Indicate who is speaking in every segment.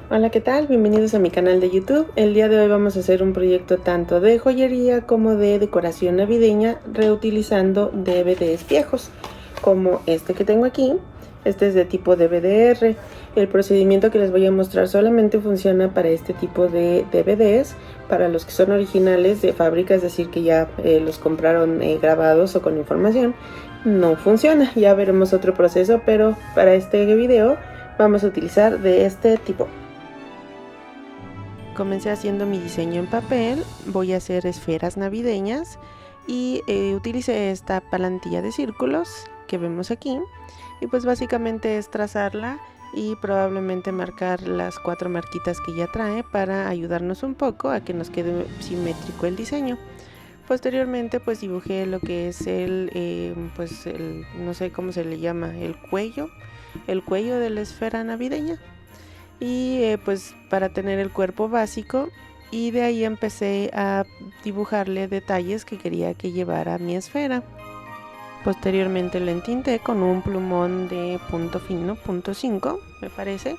Speaker 1: Hola, ¿qué tal? Bienvenidos a mi canal de YouTube. El día de hoy vamos a hacer un proyecto tanto de joyería como de decoración navideña reutilizando DVDs viejos, como este que tengo aquí. Este es de tipo DVDR. El procedimiento que les voy a mostrar solamente funciona para este tipo de DVDs. Para los que son originales de fábrica, es decir, que ya los compraron grabados o con información, no funciona. Ya veremos otro proceso, pero para este video vamos a utilizar de este tipo. Comencé haciendo mi diseño en papel, voy a hacer esferas navideñas y utilicé esta palantilla de círculos que vemos aquí, y pues básicamente es trazarla y probablemente marcar las 4 marquitas que ya trae para ayudarnos un poco a que nos quede simétrico el diseño. Posteriormente pues dibujé lo que es no sé cómo se le llama, el cuello de la esfera navideña, y pues para tener el cuerpo básico, y de ahí empecé a dibujarle detalles que quería que llevara mi esfera. Posteriormente lo entinté con un plumón de punto fino, punto 5 me parece,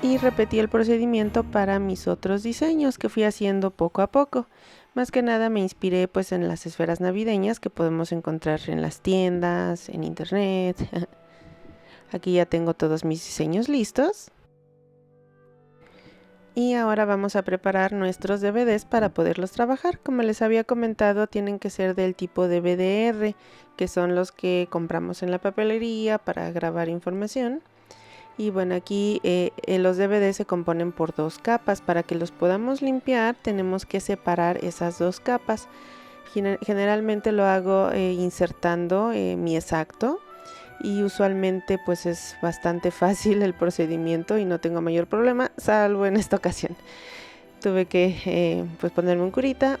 Speaker 1: y repetí el procedimiento para mis otros diseños que fui haciendo poco a poco. Más que nada me inspiré pues en las esferas navideñas que podemos encontrar en las tiendas, en internet. Aquí ya tengo todos mis diseños listos. Y ahora vamos a preparar nuestros DVDs para poderlos trabajar. Como les había comentado, tienen que ser del tipo DVDR, que son los que compramos en la papelería para grabar información. Y bueno, aquí los DVDs se componen por 2 capas. Para que los podamos limpiar, tenemos que separar esas 2 capas. Generalmente lo hago insertando mi exacto, y usualmente pues es bastante fácil el procedimiento y no tengo mayor problema, salvo en esta ocasión. Tuve que pues ponerme un curita.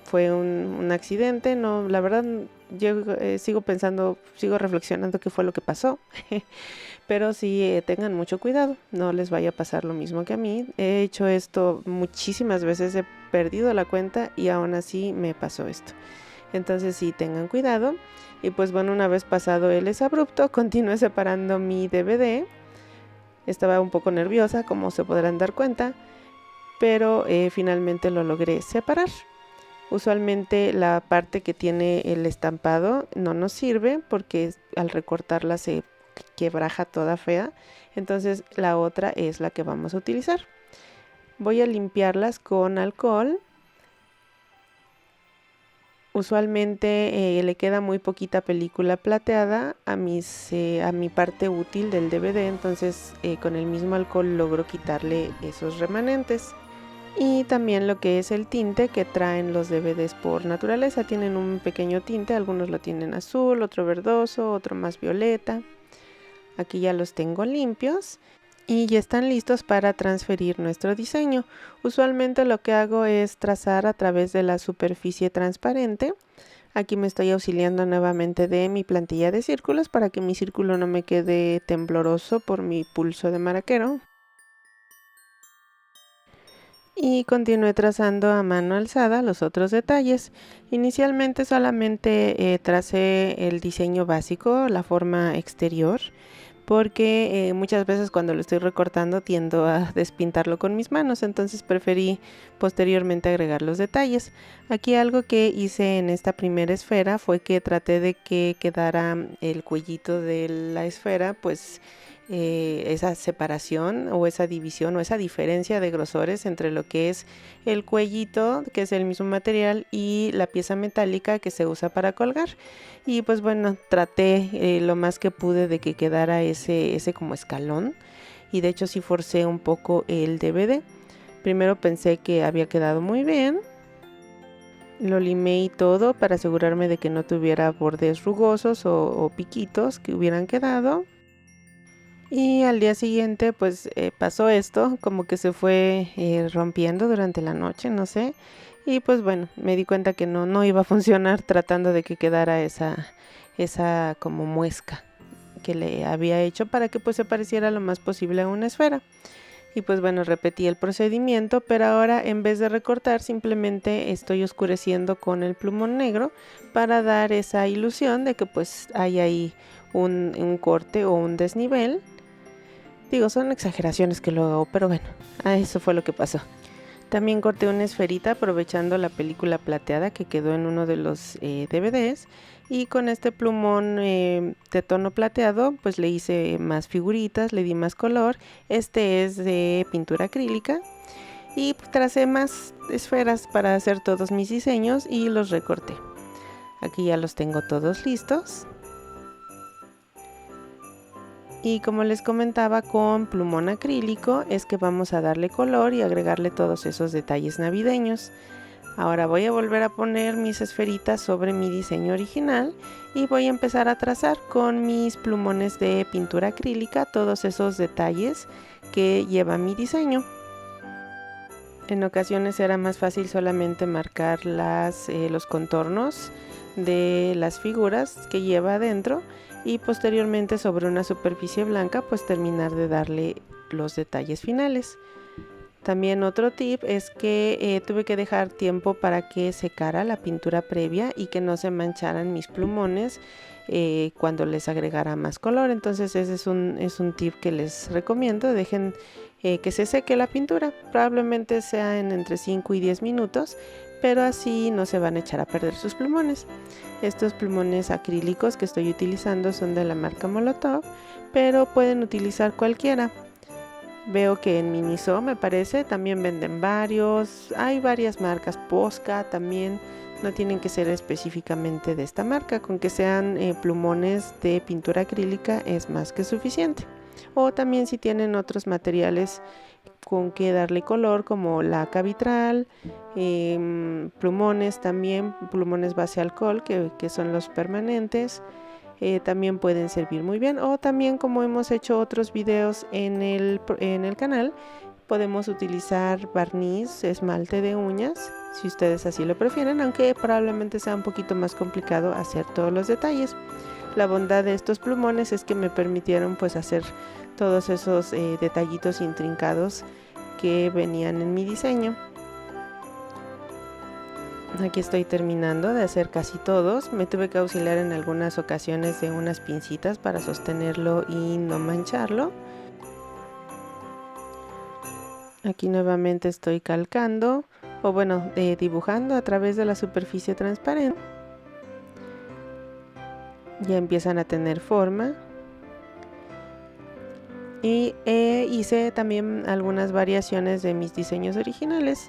Speaker 1: Fue un accidente, no, la verdad yo sigo pensando, sigo reflexionando qué fue lo que pasó. Pero sí, tengan mucho cuidado, no les vaya a pasar lo mismo que a mí. He hecho esto muchísimas veces, he perdido la cuenta y aún así me pasó esto. Entonces sí, tengan cuidado. Y pues bueno, una vez pasado el exabrupto, continué separando mi DVD. Estaba un poco nerviosa, como se podrán dar cuenta, pero finalmente lo logré separar. Usualmente la parte que tiene el estampado no nos sirve porque al recortarla se quebraja toda fea. Entonces la otra es la que vamos a utilizar. Voy a limpiarlas con alcohol. Usualmente le queda muy poquita película plateada a mi parte útil del DVD, entonces con el mismo alcohol logro quitarle esos remanentes. Y también lo que es el tinte que traen los DVDs por naturaleza, tienen un pequeño tinte, algunos lo tienen azul, otro verdoso, otro más violeta. Aquí ya los tengo limpios y ya están listos para transferir nuestro diseño. Usualmente lo que hago es trazar a través de la superficie transparente. Aquí me estoy auxiliando nuevamente de mi plantilla de círculos para que mi círculo no me quede tembloroso por mi pulso de maraquero. Y continué trazando a mano alzada los otros detalles. Inicialmente solamente tracé el diseño básico, la forma exterior, porque muchas veces cuando lo estoy recortando tiendo a despintarlo con mis manos, entonces preferí posteriormente agregar los detalles. Aquí algo que hice en esta primera esfera fue que traté de que quedara el cuellito de la esfera pues esa separación o esa división o esa diferencia de grosores entre lo que es el cuellito, que es el mismo material, y la pieza metálica que se usa para colgar. Y pues bueno, traté lo más que pude de que quedara ese como escalón, y de hecho sí forcé un poco el DVD. Primero pensé que había quedado muy bien, lo limé y todo para asegurarme de que no tuviera bordes rugosos o piquitos que hubieran quedado. Y al día siguiente pues pasó esto, como que se fue rompiendo durante la noche, no sé. Y pues bueno, me di cuenta que no iba a funcionar tratando de que quedara esa como muesca que le había hecho para que pues se pareciera lo más posible a una esfera. Y pues bueno, repetí el procedimiento, pero ahora en vez de recortar simplemente estoy oscureciendo con el plumón negro para dar esa ilusión de que pues hay ahí un corte o un desnivel. Digo, son exageraciones que lo hago, pero bueno, eso fue lo que pasó. También corté una esferita aprovechando la película plateada que quedó en uno de los DVDs, y con este plumón de tono plateado pues le hice más figuritas, le di más color. Este es de pintura acrílica y pues, tracé más esferas para hacer todos mis diseños y los recorté. Aquí ya los tengo todos listos. Y como les comentaba, con plumón acrílico es que vamos a darle color y agregarle todos esos detalles navideños. Ahora voy a volver a poner mis esferitas sobre mi diseño original y voy a empezar a trazar con mis plumones de pintura acrílica todos esos detalles que lleva mi diseño. En ocasiones era más fácil solamente marcar los contornos de las figuras que lleva adentro y posteriormente sobre una superficie blanca pues terminar de darle los detalles finales. También otro tip es que tuve que dejar tiempo para que secara la pintura previa y que no se mancharan mis plumones cuando les agregara más color. Entonces ese es un tip que les recomiendo. Dejen que se seque la pintura, probablemente sea en entre 5 y 10 minutos, pero así no se van a echar a perder sus plumones. Estos plumones acrílicos que estoy utilizando son de la marca Molotov, pero pueden utilizar cualquiera. Veo que en Miniso, me parece, también venden varios. Hay varias marcas, Posca también. No tienen que ser específicamente de esta marca, con que sean plumones de pintura acrílica es más que suficiente. O también si tienen otros materiales con que darle color, como laca vitral, plumones también, plumones base alcohol que son los permanentes. También pueden servir muy bien, o también, como hemos hecho otros videos en el canal, podemos utilizar barniz, esmalte de uñas, si ustedes así lo prefieren, aunque probablemente sea un poquito más complicado hacer todos los detalles. La bondad de estos plumones es que me permitieron pues hacer todos esos detallitos intrincados que venían en mi diseño. Aquí estoy terminando de hacer casi todos. Me tuve que auxiliar en algunas ocasiones de unas pincitas para sostenerlo y no mancharlo. Aquí nuevamente estoy calcando, o bueno, dibujando a través de la superficie transparente. Ya empiezan a tener forma. Y hice también algunas variaciones de mis diseños originales.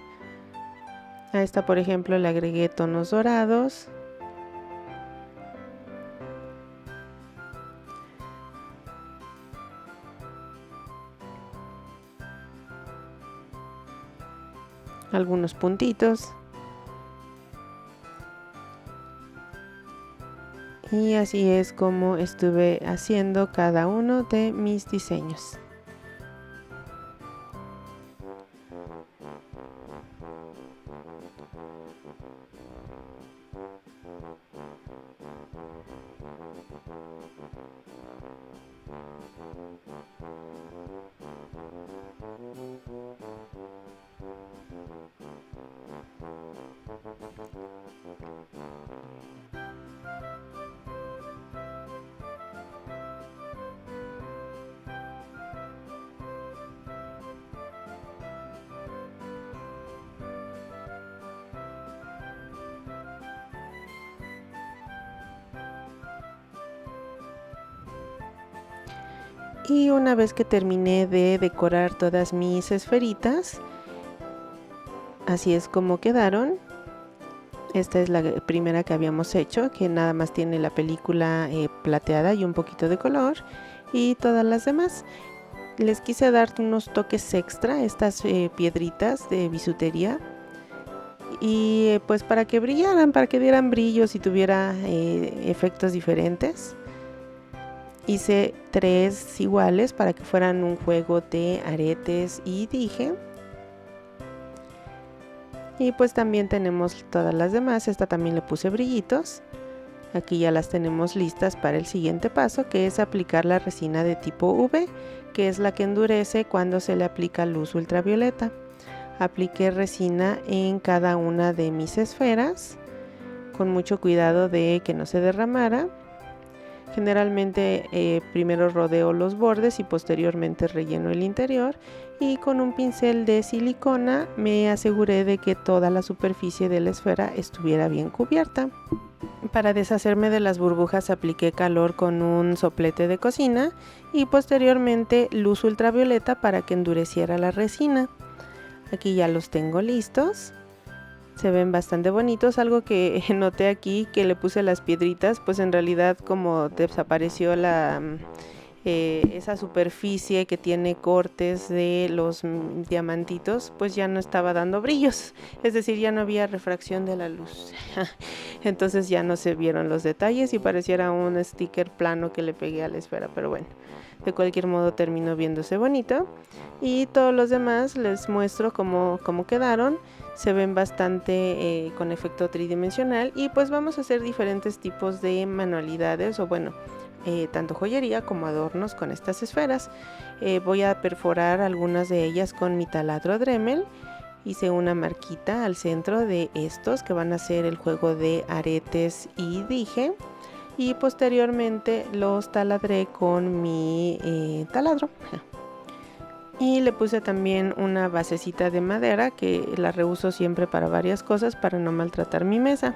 Speaker 1: A esta, por ejemplo, le agregué tonos dorados. Algunos puntitos. Y así es como estuve haciendo cada uno de mis diseños. Y una vez que terminé de decorar todas mis esferitas, así es como quedaron. Esta es la primera que habíamos hecho, que nada más tiene la película plateada y un poquito de color, y todas las demás. Les quise dar unos toques extra, estas piedritas de bisutería, y pues para que brillaran, para que dieran brillos y tuviera efectos diferentes. Hice 3 iguales para que fueran un juego de aretes y dije. Y pues también tenemos todas las demás. Esta también le puse brillitos. Aquí ya las tenemos listas para el siguiente paso, que es aplicar la resina de tipo UV, que es la que endurece cuando se le aplica luz ultravioleta. Apliqué resina en cada una de mis esferas, con mucho cuidado de que no se derramara. Generalmente primero rodeo los bordes y posteriormente relleno el interior, y con un pincel de silicona me aseguré de que toda la superficie de la esfera estuviera bien cubierta. Para deshacerme de las burbujas apliqué calor con un soplete de cocina y posteriormente luz ultravioleta para que endureciera la resina. Aquí ya los tengo listos. Se ven bastante bonitos. Algo que noté aquí, que le puse las piedritas, pues en realidad como desapareció esa superficie que tiene cortes de los diamantitos, pues ya no estaba dando brillos, es decir, ya no había refracción de la luz. Entonces ya no se vieron los detalles y pareciera un sticker plano que le pegué a la esfera, pero bueno, de cualquier modo terminó viéndose bonito. Y todos los demás les muestro cómo quedaron. Se ven bastante con efecto tridimensional, y pues vamos a hacer diferentes tipos de manualidades, o bueno, tanto joyería como adornos con estas esferas. Voy a perforar algunas de ellas con mi taladro Dremel. Hice una marquita al centro de estos que van a ser el juego de aretes y dije, y posteriormente los taladré con mi taladro. Y le puse también una basecita de madera que la reuso siempre para varias cosas para no maltratar mi mesa.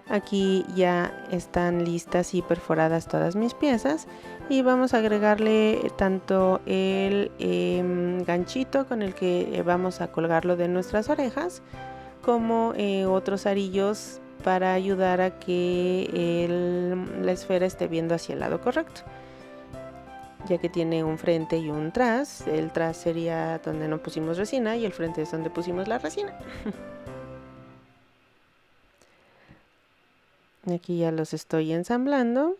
Speaker 1: Aquí ya están listas y perforadas todas mis piezas, y vamos a agregarle tanto el ganchito con el que vamos a colgarlo de nuestras orejas, como otros arillos para ayudar a que la esfera esté viendo hacia el lado correcto, ya que tiene un frente y un tras. El tras sería donde no pusimos resina y el frente es donde pusimos la resina. Aquí ya los estoy ensamblando.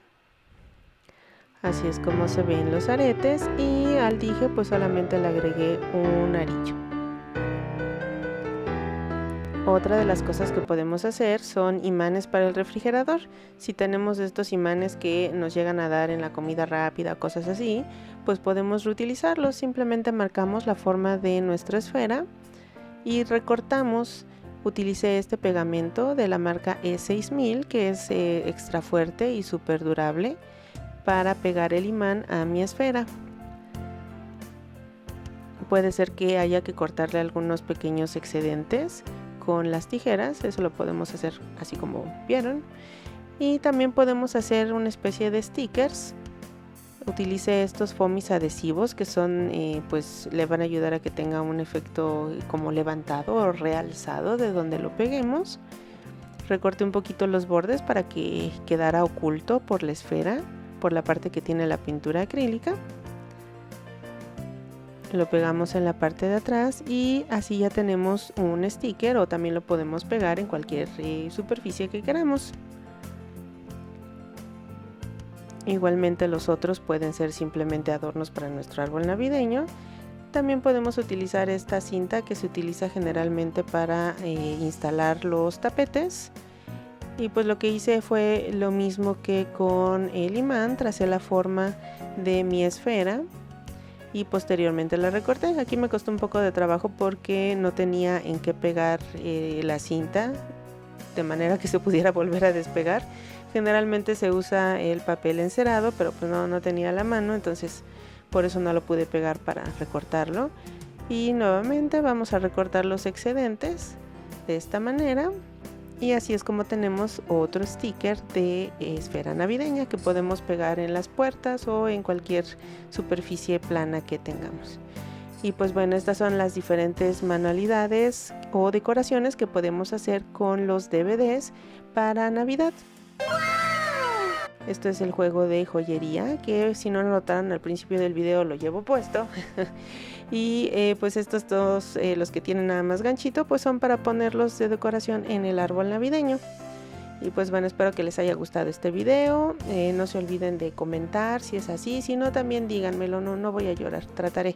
Speaker 1: Así es como se ven los aretes, y al dije pues solamente le agregué un arillo. Otra de las cosas que podemos hacer son imanes para el refrigerador. Si tenemos estos imanes que nos llegan a dar en la comida rápida, cosas así, pues podemos reutilizarlos. Simplemente marcamos la forma de nuestra esfera y recortamos. Utilicé este pegamento de la marca E6000, que es extra fuerte y súper durable, para pegar el imán a mi esfera. Puede ser que haya que cortarle algunos pequeños excedentes con las tijeras, eso lo podemos hacer así como vieron. Y también podemos hacer una especie de stickers. Utilicé estos foamies adhesivos que son pues le van a ayudar a que tenga un efecto como levantado o realzado de donde lo peguemos. Recorté un poquito los bordes para que quedara oculto por la esfera, por la parte que tiene la pintura acrílica. Lo pegamos en la parte de atrás y así ya tenemos un sticker, o también lo podemos pegar en cualquier superficie que queramos. Igualmente los otros pueden ser simplemente adornos para nuestro árbol navideño. También podemos utilizar esta cinta que se utiliza generalmente para instalar los tapetes. Y pues lo que hice fue lo mismo que con el imán, tracé la forma de mi esfera y posteriormente la recorté. Aquí me costó un poco de trabajo porque no tenía en qué pegar la cinta de manera que se pudiera volver a despegar. Generalmente se usa el papel encerado, pero pues no tenía la mano, entonces por eso no lo pude pegar para recortarlo. Y nuevamente vamos a recortar los excedentes de esta manera, y así es como tenemos otro sticker de esfera navideña que podemos pegar en las puertas o en cualquier superficie plana que tengamos. Y pues bueno, estas son las diferentes manualidades o decoraciones que podemos hacer con los DVDs para Navidad. Esto es el juego de joyería, que si no lo notaron al principio del video lo llevo puesto. Y pues estos dos, los que tienen nada más ganchito, pues son para ponerlos de decoración en el árbol navideño. Y pues bueno, espero que les haya gustado este video. No se olviden de comentar si es así, si no también díganmelo, no voy a llorar, trataré.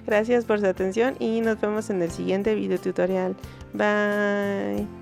Speaker 1: Gracias por su atención y nos vemos en el siguiente video tutorial. Bye.